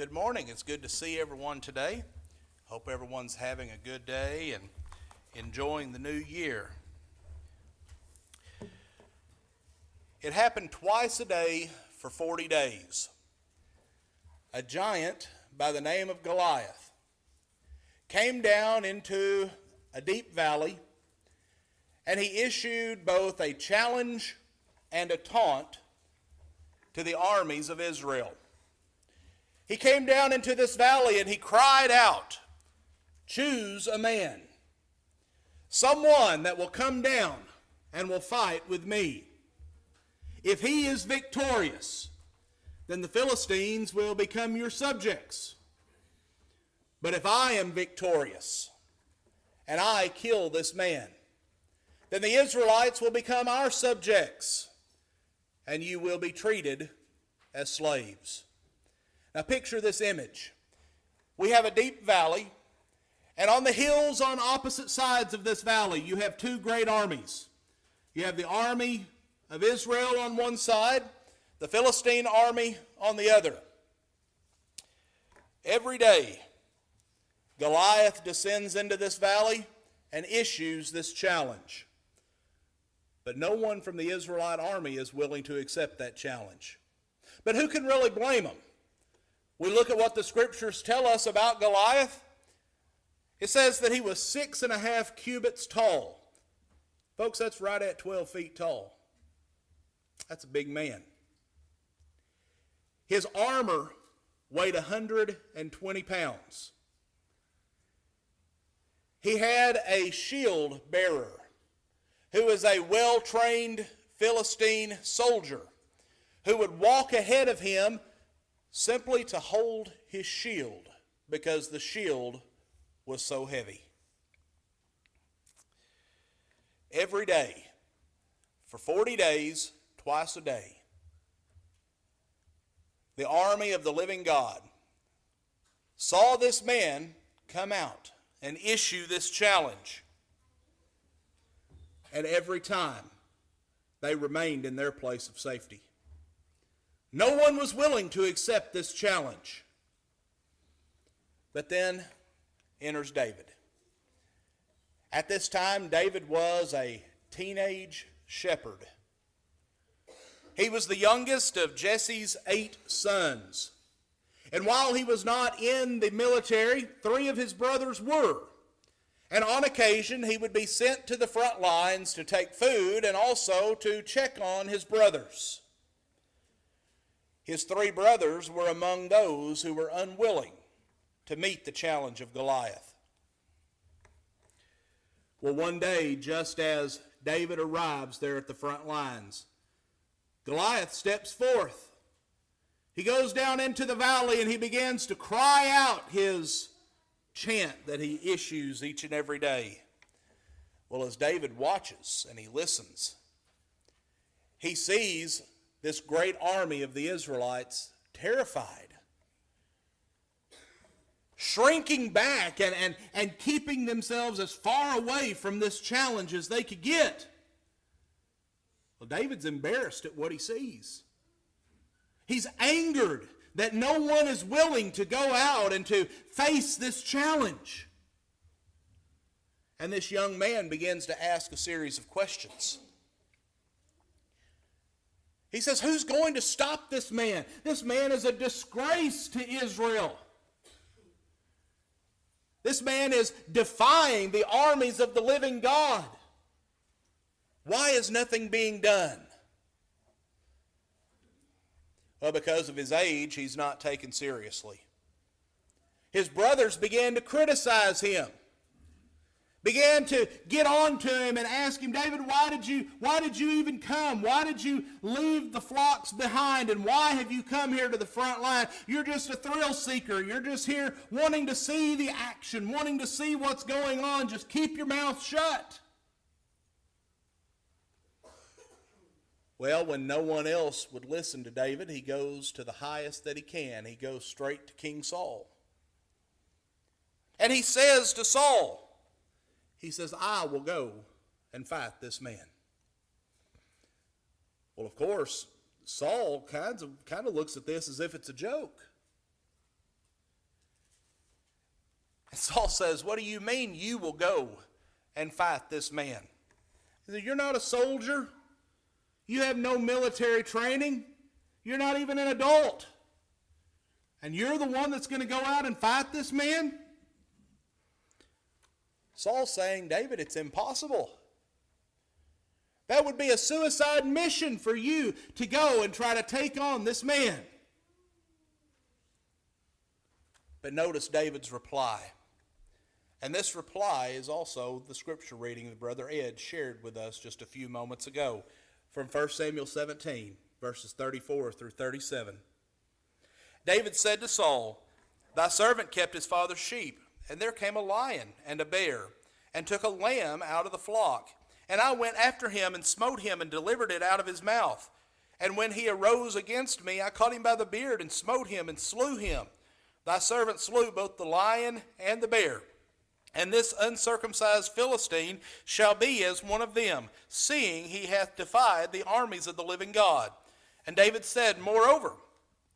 Good morning. It's good to see everyone today. Hope everyone's having a good day and enjoying the new year. It happened twice a day for 40 days. A giant by the name of Goliath came down into a deep valley, and he issued both a challenge and a taunt to the armies of Israel. He came down into this valley and he cried out, "Choose a man, someone that will come down and will fight with me. If he is victorious, then the Philistines will become your subjects. But if I am victorious and I kill this man, then the Israelites will become our subjects and you will be treated as slaves." Now picture this image. We have a deep valley, and on the hills on opposite sides of this valley, you have two great armies. You have the army of Israel on one side, the Philistine army on the other. Every day, Goliath descends into this valley and issues this challenge. But no one from the Israelite army is willing to accept that challenge. But who can really blame them? We look at what the scriptures tell us about Goliath. It says that he was 6.5 cubits tall. Folks, that's right at 12 feet tall. That's a big man. His armor weighed 120 pounds. He had a shield bearer who was a well-trained Philistine soldier who would walk ahead of him simply to hold his shield because the shield was so heavy. Every day, for 40 days, twice a day, the army of the living God saw this man come out and issue this challenge. And every time, they remained in their place of safety. No one was willing to accept this challenge. But then enters David. At this time, David was a teenage shepherd. He was the youngest of Jesse's 8 sons. And while he was not in the military, 3 of his brothers were. And on occasion, he would be sent to the front lines to take food and also to check on his brothers. His 3 brothers were among those who were unwilling to meet the challenge of Goliath. Well, one day, just as David arrives there at the front lines, Goliath steps forth. He goes down into the valley and he begins to cry out his chant that he issues each and every day. Well, as David watches and he listens, he sees this great army of the Israelites terrified, shrinking back and keeping themselves as far away from this challenge as they could get. Well, David's embarrassed at what he sees. He's angered that no one is willing to go out and to face this challenge. And this young man begins to ask a series of questions. He says, who's going to stop this man? This man is a disgrace to Israel. This man is defying the armies of the living God. Why is nothing being done? Well, because of his age, he's not taken seriously. His brothers began to criticize him. Began to get on to him and ask him, David, why did you even come? Why did you leave the flocks behind? And why have you come here to the front line? You're just a thrill seeker. You're just here wanting to see the action, wanting to see what's going on. Just keep your mouth shut. Well, when no one else would listen to David, he goes to the highest that he can. He goes straight to King Saul. And he says to Saul, he says, I will go and fight this man. Well, of course, Saul kind of looks at this as if it's a joke. Saul says, what do you mean you will go and fight this man? He said, you're not a soldier. You have no military training. You're not even an adult. And you're the one that's going to go out and fight this man? Saul's saying, David, it's impossible. That would be a suicide mission for you to go and try to take on this man. But notice David's reply. And this reply is also the scripture reading that Brother Ed shared with us just a few moments ago from 1 Samuel 17, verses 34 through 37. David said to Saul, thy servant kept his father's sheep, and there came a lion and a bear, and took a lamb out of the flock. And I went after him and smote him and delivered it out of his mouth. And when he arose against me, I caught him by the beard and smote him and slew him. Thy servant slew both the lion and the bear. And this uncircumcised Philistine shall be as one of them, seeing he hath defied the armies of the living God. And David said, moreover,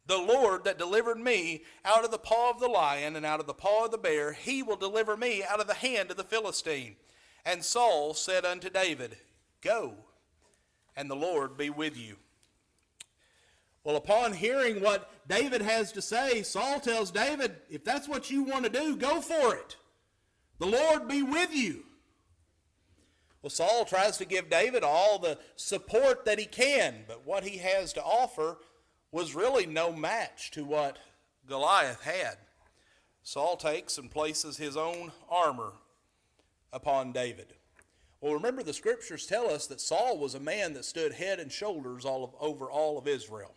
the Lord that delivered me out of the paw of the lion and out of the paw of the bear, he will deliver me out of the hand of the Philistine. And Saul said unto David, go, and the Lord be with you. Well, upon hearing what David has to say, Saul tells David, if that's what you want to do, go for it. The Lord be with you. Well, Saul tries to give David all the support that he can, but what he has to offer was really no match to what Goliath had. Saul takes and places his own armor upon David. Well, remember the scriptures tell us that Saul was a man that stood head and shoulders over all of Israel.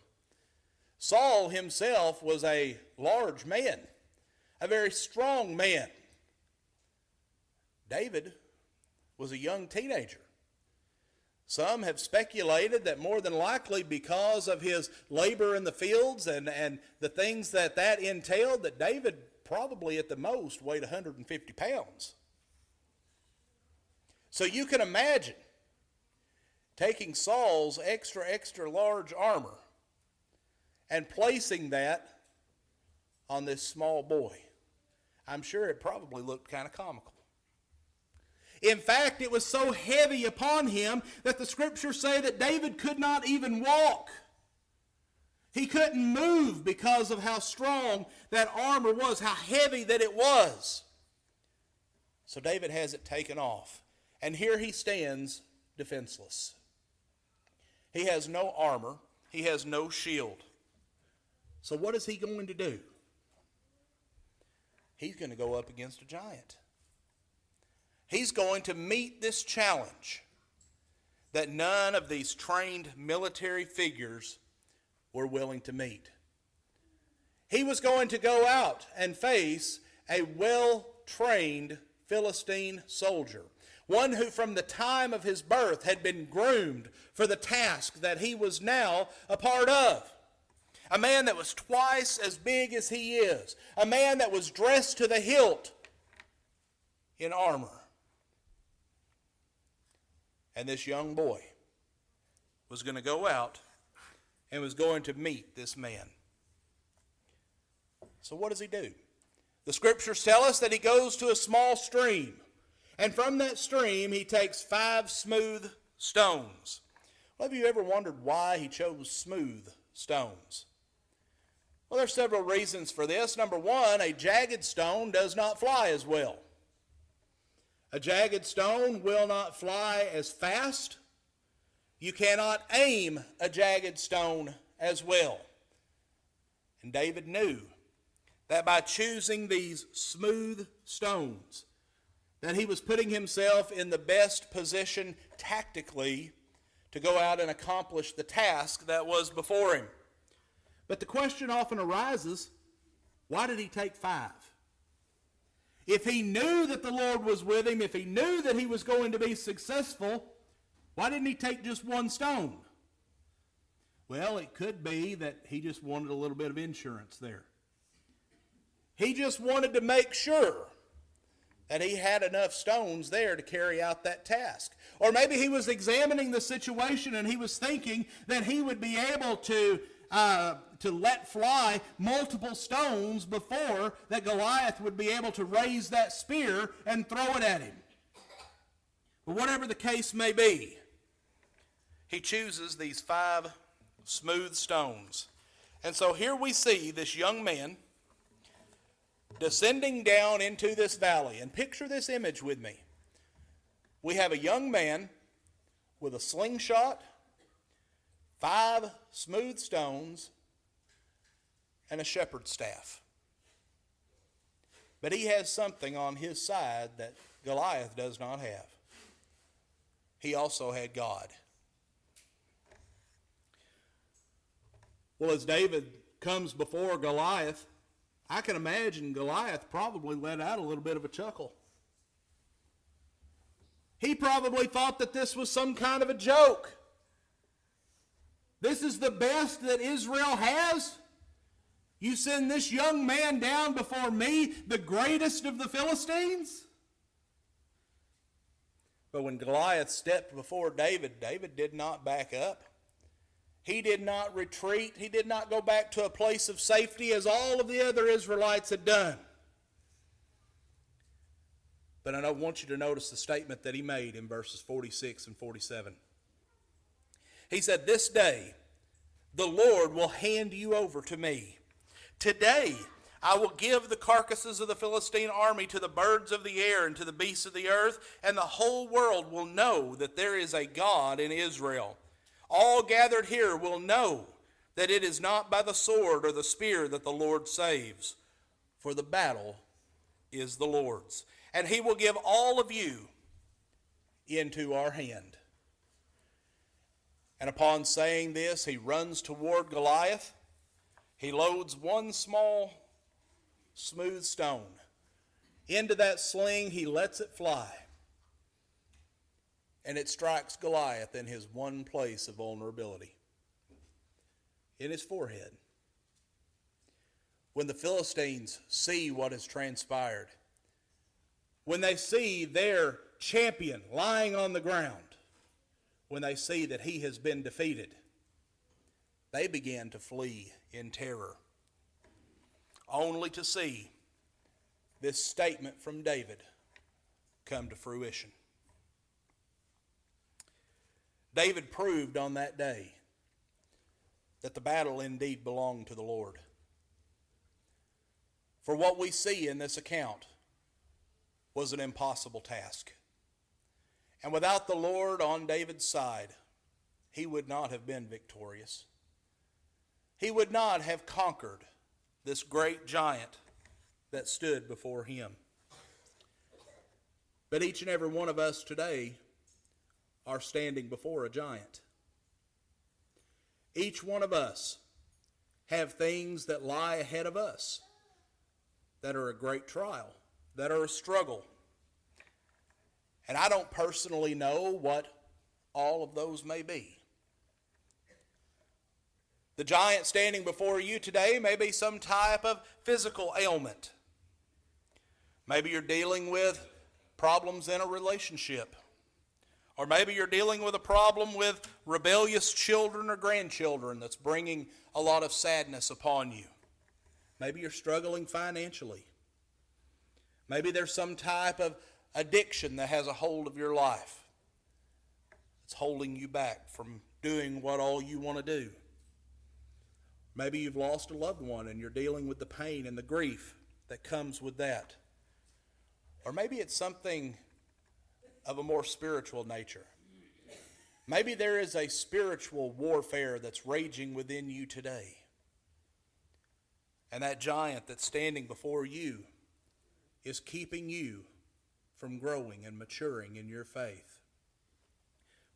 Saul himself was a large man, a very strong man. David was a young teenager. Some have speculated that more than likely because of his labor in the fields and the things that entailed, that David probably at the most weighed 150 pounds. So you can imagine taking Saul's extra large armor and placing that on this small boy. I'm sure it probably looked kind of comical. In fact, it was so heavy upon him that the scriptures say that David could not even walk. He couldn't move because of how strong that armor was, how heavy that it was. So David has it taken off. And here he stands defenseless. He has no armor. He has no shield. So what is he going to do? He's going to go up against a giant. He's going to meet this challenge that none of these trained military figures were willing to meet. He was going to go out and face a well-trained Philistine soldier, one who from the time of his birth had been groomed for the task that he was now a part of. A man that was twice as big as he is. A man that was dressed to the hilt in armor. And this young boy was going to go out and was going to meet this man. So what does he do? The scriptures tell us that he goes to a small stream. And from that stream he takes 5 smooth stones. Well, have you ever wondered why he chose smooth stones? Well, there's several reasons for this. Number one, a jagged stone does not fly as well. A jagged stone will not fly as fast. You cannot aim a jagged stone as well. And David knew that by choosing these smooth stones, that he was putting himself in the best position tactically to go out and accomplish the task that was before him. But the question often arises, why did he take 5? If he knew that the Lord was with him, if he knew that he was going to be successful, why didn't he take just 1 stone? Well, it could be that he just wanted a little bit of insurance there. He just wanted to make sure that he had enough stones there to carry out that task. Or maybe he was examining the situation and he was thinking that he would be able to let fly multiple stones before that Goliath would be able to raise that spear and throw it at him. But whatever the case may be, he chooses these 5 smooth stones. And so here we see this young man descending down into this valley. And picture this image with me. We have a young man with a slingshot, 5 smooth stones, and a shepherd's staff. But he has something on his side that Goliath does not have. He also had God. Well, as David comes before Goliath, I can imagine Goliath probably let out a little bit of a chuckle. He probably thought that this was some kind of a joke. This is the best that Israel has? You send this young man down before me, the greatest of the Philistines? But when Goliath stepped before David, David did not back up. He did not retreat. He did not go back to a place of safety as all of the other Israelites had done. But I want you to notice the statement that he made in verses 46 and 47. He said, "This day the Lord will hand you over to me. Today I will give the carcasses of the Philistine army to the birds of the air and to the beasts of the earth, and the whole world will know that there is a God in Israel. All gathered here will know that it is not by the sword or the spear that the Lord saves, for the battle is the Lord's. And he will give all of you into our hand." And upon saying this, he runs toward Goliath. He loads one small, smooth stone into that sling. He lets it fly. And it strikes Goliath in his one place of vulnerability, in his forehead. When the Philistines see what has transpired, when they see their champion lying on the ground, when they see that he has been defeated, they begin to flee in terror, only to see this statement from David come to fruition. David proved on that day that the battle indeed belonged to the Lord. For what we see in this account was an impossible task. And without the Lord on David's side, he would not have been victorious. He would not have conquered this great giant that stood before him. But each and every one of us today are standing before a giant. Each one of us have things that lie ahead of us that are a great trial, that are a struggle. And I don't personally know what all of those may be. The giant standing before you today may be some type of physical ailment. Maybe you're dealing with problems in a relationship. Or maybe you're dealing with a problem with rebellious children or grandchildren that's bringing a lot of sadness upon you. Maybe you're struggling financially. Maybe there's some type of addiction that has a hold of your life. It's holding you back from doing what all you want to do. Maybe you've lost a loved one and you're dealing with the pain and the grief that comes with that. Or maybe it's something of a more spiritual nature. Maybe there is a spiritual warfare that's raging within you today. And that giant that's standing before you is keeping you from growing and maturing in your faith.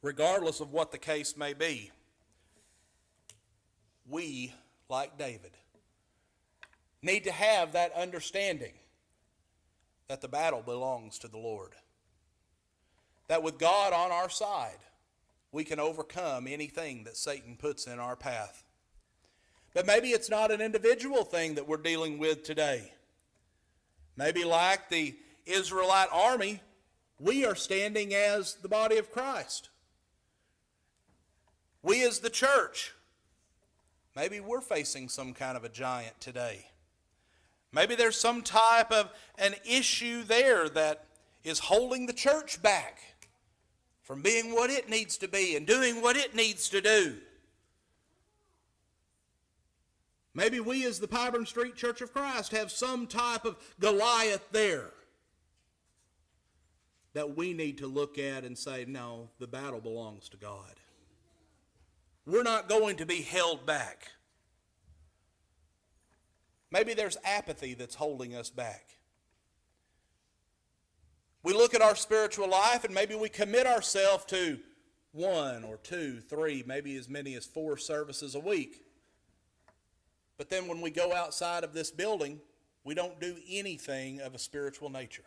Regardless of what the case may be, we, like David, need to have that understanding that the battle belongs to the Lord. That with God on our side, we can overcome anything that Satan puts in our path. But maybe it's not an individual thing that we're dealing with today. Maybe like the Israelite army, we are standing as the body of Christ. We as the church Maybe we're facing some kind of a giant today. Maybe there's some type of an issue there that is holding the church back from being what it needs to be and doing what it needs to do. Maybe we as the Pyburn Street Church of Christ have some type of Goliath there that we need to look at and say, no, the battle belongs to God. We're not going to be held back. Maybe there's apathy that's holding us back. We look at our spiritual life and maybe we commit ourselves to 1 or 2, 3, maybe as many as 4 services a week. But then when we go outside of this building, we don't do anything of a spiritual nature.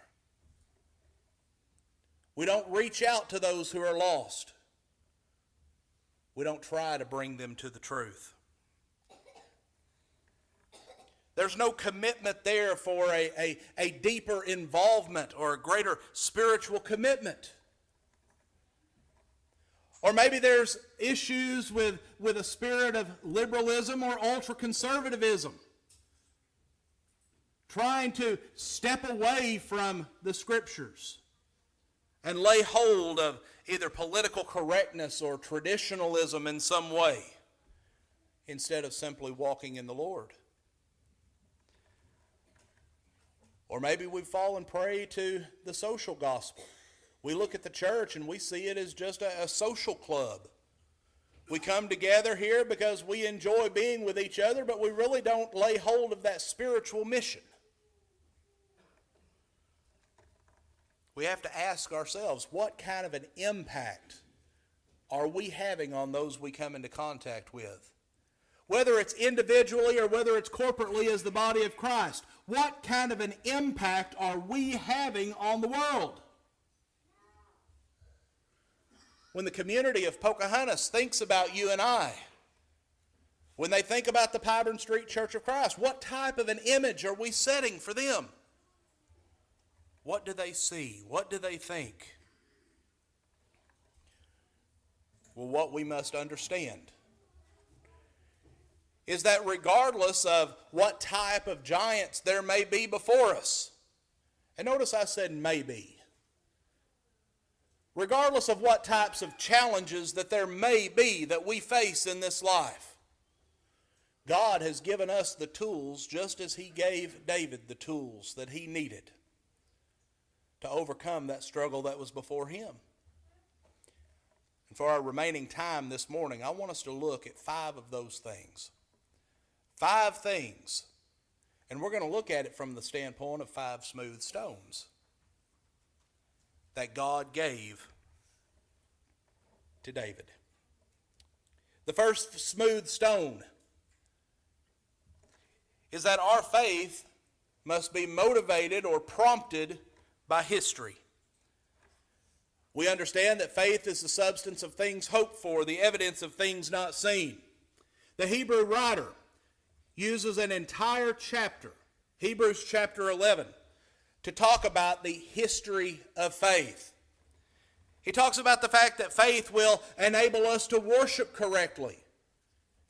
We don't reach out to those who are lost. We don't try to bring them to the truth. There's no commitment there for a deeper involvement or a greater spiritual commitment. Or maybe there's issues with a spirit of liberalism or ultra-conservatism, trying to step away from the Scriptures and lay hold of either political correctness or traditionalism in some way, instead of simply walking in the Lord. Or maybe we've fallen prey to the social gospel. We look at the church and we see it as just a social club. We come together here because we enjoy being with each other, but we really don't lay hold of that spiritual mission. We have to ask ourselves, what kind of an impact are we having on those we come into contact with? Whether it's individually or whether it's corporately as the body of Christ, what kind of an impact are we having on the world? When the community of Pocahontas thinks about you and I, when they think about the Pyburn Street Church of Christ, what type of an image are we setting for them? What do they see? What do they think? Well, what we must understand is that regardless of what type of giants there may be before us, and notice I said maybe, regardless of what types of challenges that there may be that we face in this life, God has given us the tools just as He gave David the tools that he needed to overcome that struggle that was before him. And for our remaining time this morning, I want us to look at 5 of those things. 5 things. And we're going to look at it from the standpoint of 5 smooth stones that God gave to David. The first smooth stone is that our faith must be motivated or prompted by history. We understand that faith is the substance of things hoped for, the evidence of things not seen. The Hebrew writer uses an entire chapter, Hebrews chapter 11, to talk about the history of faith. He talks about the fact that faith will enable us to worship correctly.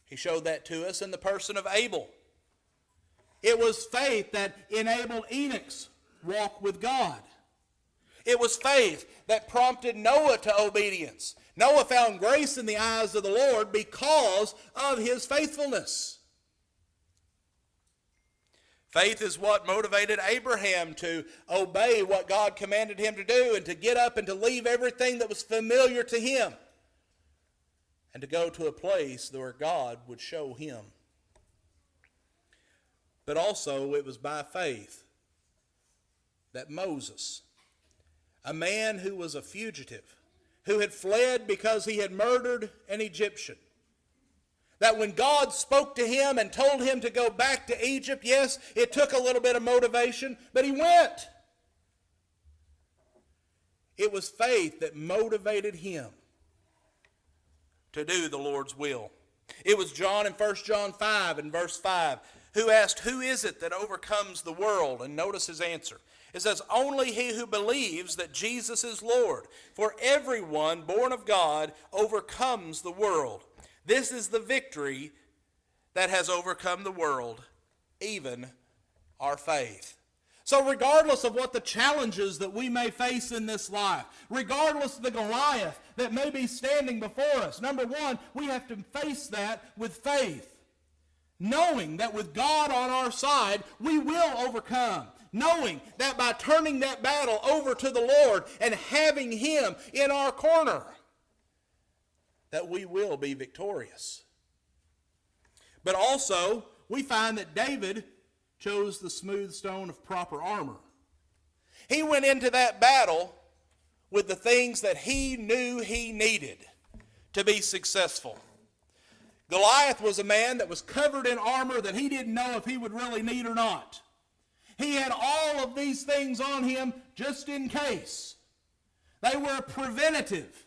He showed that to us in the person of Abel. It was faith that enabled Enoch's walk with God. It was faith that prompted Noah to obedience. Noah found grace in the eyes of the Lord because of his faithfulness. Faith is what motivated Abraham to obey what God commanded him to do and to get up and to leave everything that was familiar to him and to go to a place where God would show him. But also it was by faith that Moses, a man who was a fugitive, who had fled because he had murdered an Egyptian, that when God spoke to him and told him to go back to Egypt, yes, it took a little bit of motivation, but he went. It was faith that motivated him to do the Lord's will. It was John in 1 John 5 and verse 5 who asked, "Who is it that overcomes the world?" And notice his answer. It says, "Only he who believes that Jesus is Lord. For everyone born of God overcomes the world. This is the victory that has overcome the world, even our faith. So regardless of what the challenges that we may face in this life, regardless of the Goliath that may be standing before us, number one, we have to face that with faith, knowing that with God on our side, we will overcome. Knowing that by turning that battle over to the Lord and having Him in our corner, that we will be victorious. But also, we find that David chose the smooth stone of proper armor. He went into that battle with the things that he knew he needed to be successful. Goliath was a man that was covered in armor that he didn't know if he would really need or not. He had all of these things on him just in case. They were preventative.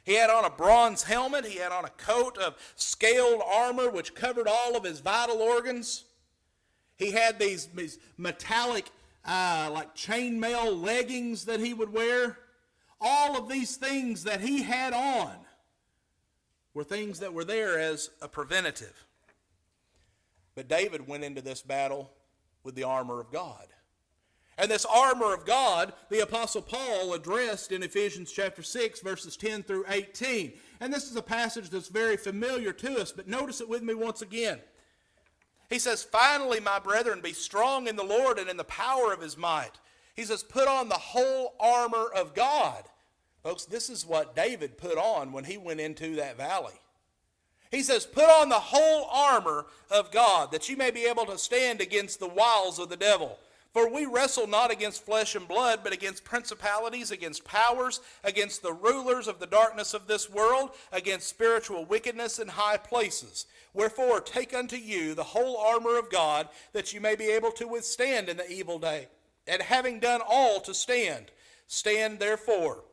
He had on a bronze helmet. He had on a coat of scaled armor which covered all of his vital organs. He had these metallic like chainmail leggings that he would wear. All of these things that he had on were things that were there as a preventative. But David went into this battle with the armor of God. And this armor of God, the Apostle Paul addressed in Ephesians chapter 6, verses 10 through 18. And this is a passage that's very familiar to us, but notice it with me once again. He says, "Finally, my brethren, be strong in the Lord and in the power of His might." He says, put on the whole armor of God. Folks, this is what David put on when he went into that valley. He says, put on the whole armor of God, that you may be able to stand against the wiles of the devil. For we wrestle not against flesh and blood, but against principalities, against powers, against the rulers of the darkness of this world, against spiritual wickedness in high places. Wherefore, take unto you the whole armor of God, that you may be able to withstand in the evil day. And having done all to stand, stand therefore,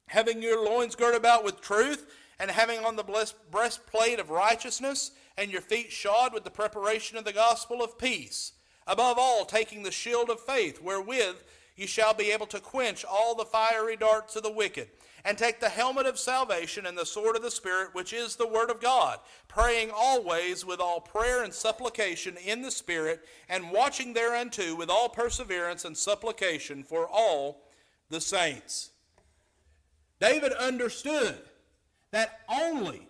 having your loins girt about with truth, and having on the breastplate of righteousness, and your feet shod with the preparation of the gospel of peace. Above all, taking the shield of faith, wherewith you shall be able to quench all the fiery darts of the wicked. And take the helmet of salvation and the sword of the Spirit, which is the word of God, praying always with all prayer and supplication in the Spirit, and watching thereunto with all perseverance and supplication for all the saints. David understood that only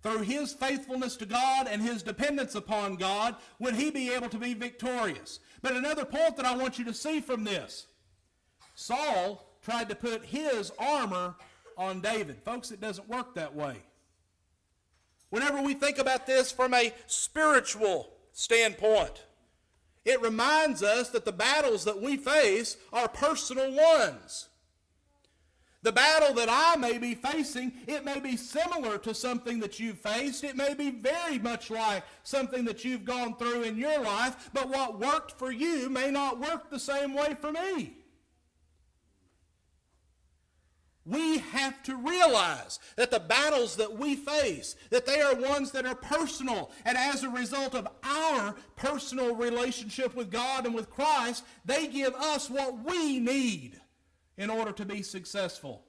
through his faithfulness to God and his dependence upon God would he be able to be victorious. But another point that I want you to see from this, Saul tried to put his armor on David. Folks, it doesn't work that way. Whenever we think about this from a spiritual standpoint, it reminds us that the battles that we face are personal ones. The battle that I may be facing, it may be similar to something that you've faced. It may be very much like something that you've gone through in your life, but what worked for you may not work the same way for me. We have to realize that the battles that we face, that they are ones that are personal, and as a result of our personal relationship with God and with Christ, they give us what we need in order to be successful.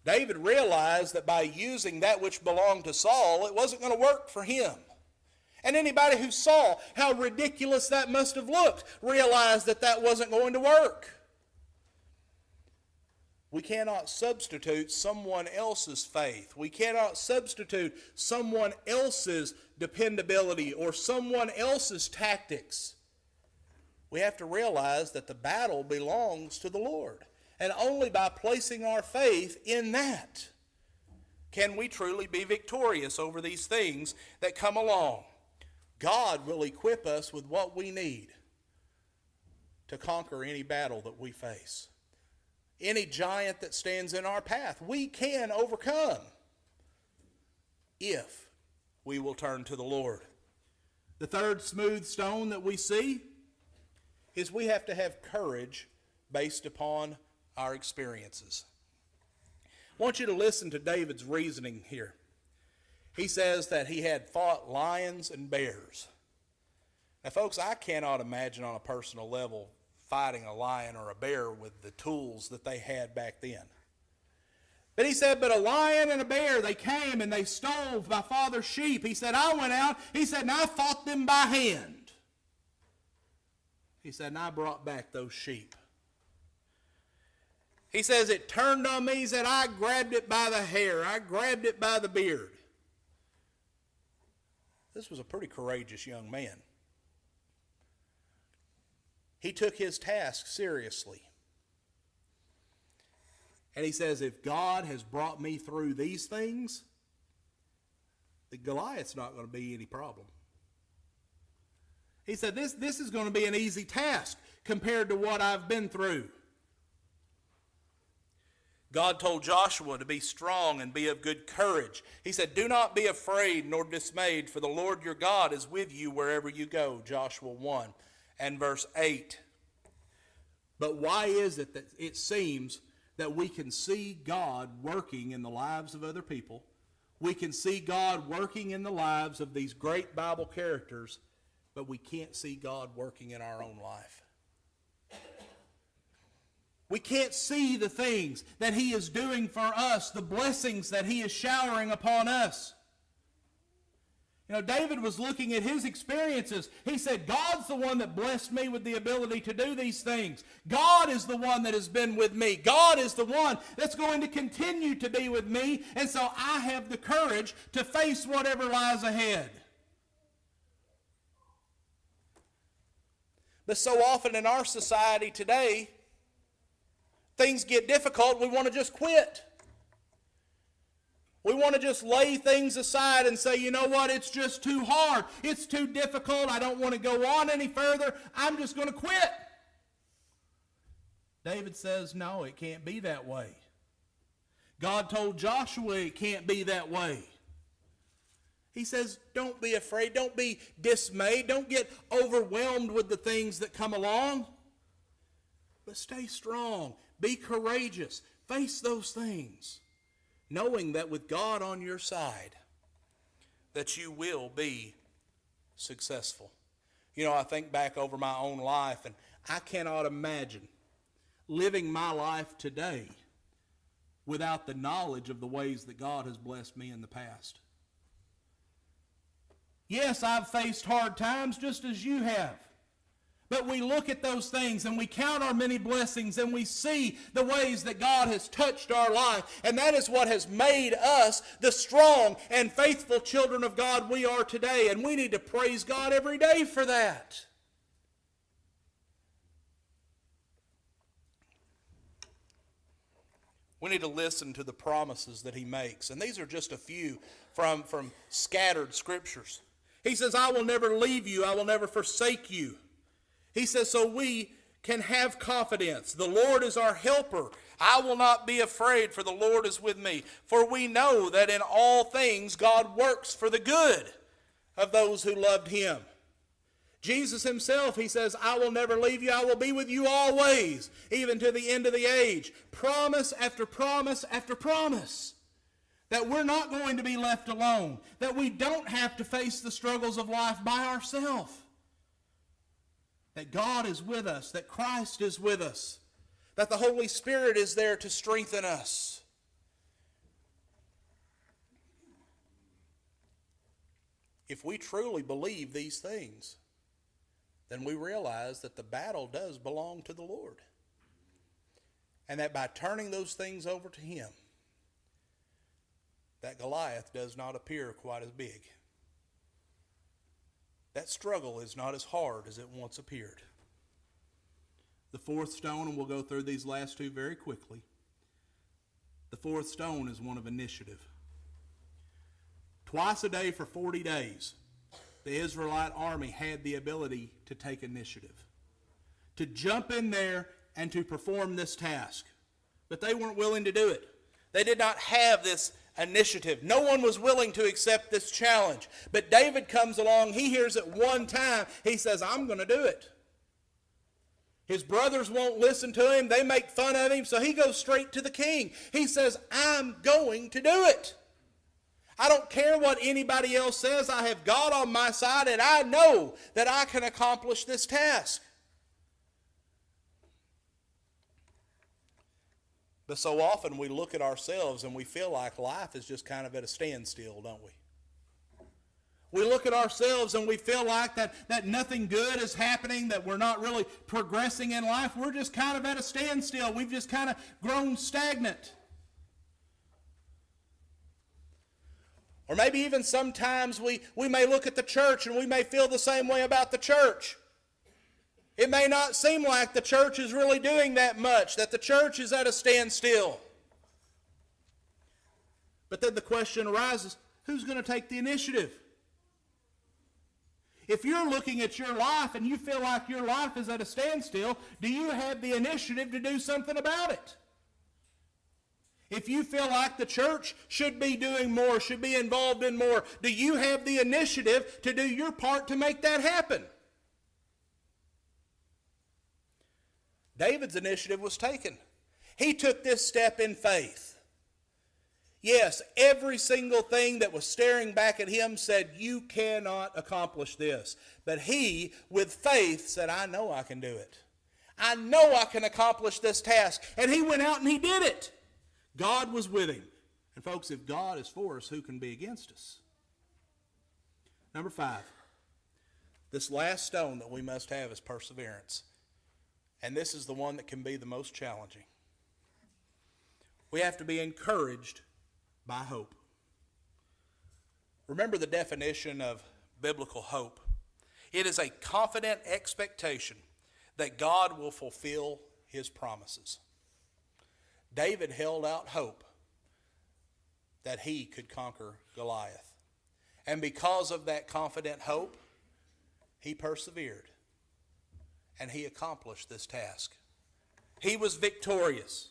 David realized that by using that which belonged to Saul, it wasn't going to work for him. And anybody who saw how ridiculous that must have looked realized that that wasn't going to work. We cannot substitute someone else's faith. We cannot substitute someone else's dependability or someone else's tactics. We have to realize that the battle belongs to the Lord. And only by placing our faith in that can we truly be victorious over these things that come along. God will equip us with what we need to conquer any battle that we face. Any giant that stands in our path, we can overcome if we will turn to the Lord. The third smooth stone that we see is we have to have courage based upon our experiences. I want you to listen to David's reasoning here. He says that he had fought lions and bears. Now, folks, I cannot imagine on a personal level fighting a lion or a bear with the tools that they had back then. But he said, but a lion and a bear, they came and they stole my father's sheep. He said, I went out. He said, and I fought them by hand. He said, and I brought back those sheep. He says, it turned on me. He said, I grabbed it by the hair. I grabbed it by the beard. This was a pretty courageous young man. He took his task seriously. And he says, if God has brought me through these things, the Goliath's not going to be any problem. He said, this is going to be an easy task compared to what I've been through. God told Joshua to be strong and be of good courage. He said, do not be afraid nor dismayed, for the Lord your God is with you wherever you go. Joshua 1 and verse 8. But why is it that it seems that we can see God working in the lives of other people? We can see God working in the lives of these great Bible characters, but we can't see God working in our own life. We can't see the things that He is doing for us, the blessings that He is showering upon us. You know, David was looking at his experiences. He said, God's the one that blessed me with the ability to do these things. God is the one that has been with me. God is the one that's going to continue to be with me. And so I have the courage to face whatever lies ahead. But so often in our society today, things get difficult, we want to just quit. We want to just lay things aside and say, you know what, it's just too hard. It's too difficult. I don't want to go on any further. I'm just going to quit. David says, no, it can't be that way. God told Joshua it can't be that way. He says, don't be afraid. Don't be dismayed. Don't get overwhelmed with the things that come along. But stay strong. Be courageous. Face those things, knowing that with God on your side, that you will be successful. You know, I think back over my own life, and I cannot imagine living my life today without the knowledge of the ways that God has blessed me in the past. Yes, I've faced hard times just as you have. But we look at those things and we count our many blessings and we see the ways that God has touched our life. And that is what has made us the strong and faithful children of God we are today. And we need to praise God every day for that. We need to listen to the promises that He makes. And these are just a few from scattered scriptures. He says, I will never leave you. I will never forsake you. He says, so we can have confidence. The Lord is our helper. I will not be afraid, for the Lord is with me. For we know that in all things God works for the good of those who loved Him. Jesus Himself, He says, I will never leave you. I will be with you always, even to the end of the age. Promise after promise after promise. That we're not going to be left alone. That we don't have to face the struggles of life by ourselves. That God is with us, that Christ is with us, that the Holy Spirit is there to strengthen us. If we truly believe these things, then we realize that the battle does belong to the Lord. And that by turning those things over to Him, that Goliath does not appear quite as big. That struggle is not as hard as it once appeared. The fourth stone, and we'll go through these last two very quickly. The fourth stone is one of initiative. Twice a day for 40 days, the Israelite army had the ability to take initiative, to jump in there and to perform this task. But they weren't willing to do it. They did not have this initiative. No one was willing to accept this challenge. But David comes along, he hears it one time, he says, I'm going to do it. His brothers won't listen to him, they make fun of him, so he goes straight to the king. He says, I'm going to do it. I don't care what anybody else says, I have God on my side, and I know that I can accomplish this task. But so often we look at ourselves and we feel like life is just kind of at a standstill, don't we? We look at ourselves and we feel like that nothing good is happening, that we're not really progressing in life. We're just kind of at a standstill. We've just kind of grown stagnant. Or maybe even sometimes we may look at the church and we may feel the same way about the church. It may not seem like the church is really doing that much, that the church is at a standstill. But then the question arises, who's going to take the initiative? If you're looking at your life and you feel like your life is at a standstill, do you have the initiative to do something about it? If you feel like the church should be doing more, should be involved in more, do you have the initiative to do your part to make that happen? David's initiative was taken. He took this step in faith. Yes, every single thing that was staring back at him said, you cannot accomplish this. But he, with faith, said, I know I can do it. I know I can accomplish this task. And he went out and he did it. God was with him. And folks, if God is for us, who can be against us? Number 5. This last stone that we must have is perseverance. And this is the one that can be the most challenging. We have to be encouraged by hope. Remember the definition of biblical hope. It is a confident expectation that God will fulfill his promises. David held out hope that he could conquer Goliath. And because of that confident hope, he persevered. And he accomplished this task. He was victorious.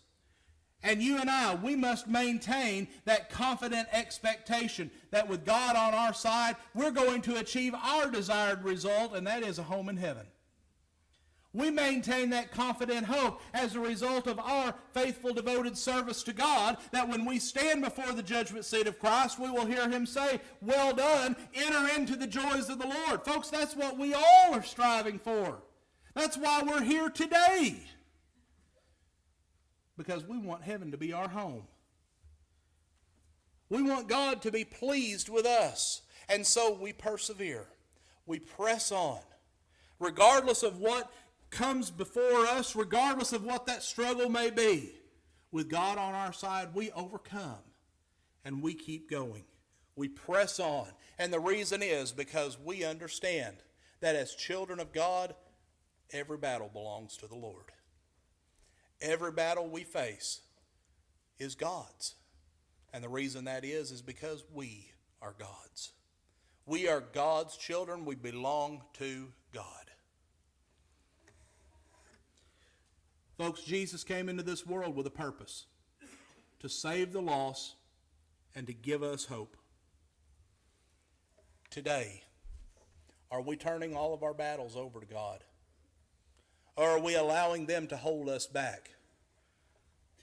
And you and I, we must maintain that confident expectation that with God on our side, we're going to achieve our desired result, and that is a home in heaven. We maintain that confident hope as a result of our faithful, devoted service to God, that when we stand before the judgment seat of Christ, we will hear him say, well done, enter into the joys of the Lord. Folks, that's what we all are striving for. That's why we're here today. Because we want heaven to be our home. We want God to be pleased with us. And so we persevere. We press on. Regardless of what comes before us, regardless of what that struggle may be, with God on our side, we overcome. And we keep going. We press on. And the reason is because we understand that as children of God, every battle belongs to the Lord. Every battle we face is God's. And the reason that is because we are God's. We are God's children. We belong to God. Folks, Jesus came into this world with a purpose. To save the lost and to give us hope. Today, are we turning all of our battles over to God? Or are we allowing them to hold us back?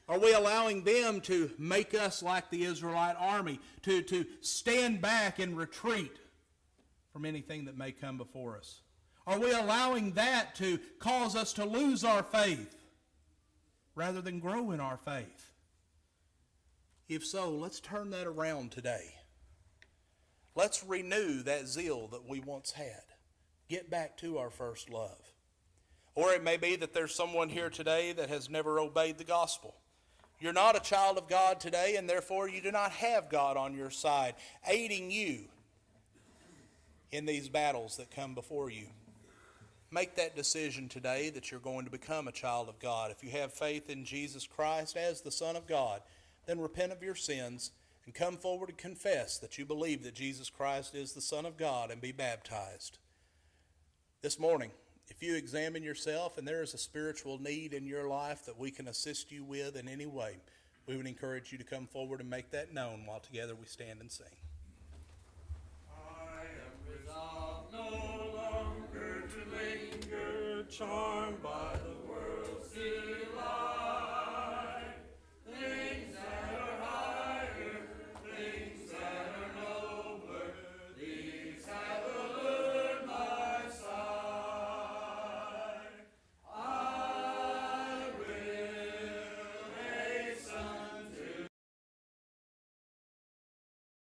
Are we allowing them to make us like the Israelite army, to stand back and retreat from anything that may come before us? Are we allowing that to cause us to lose our faith rather than grow in our faith? If so, let's turn that around today. Let's renew that zeal that we once had. Get back to our first love. Or it may be that there's someone here today that has never obeyed the gospel. You're not a child of God today, and therefore you do not have God on your side, aiding you in these battles that come before you. Make that decision today that you're going to become a child of God. If you have faith in Jesus Christ as the Son of God, then repent of your sins and come forward and confess that you believe that Jesus Christ is the Son of God and be baptized. This morning, if you examine yourself and there is a spiritual need in your life that we can assist you with in any way, we would encourage you to come forward and make that known while together we stand and sing.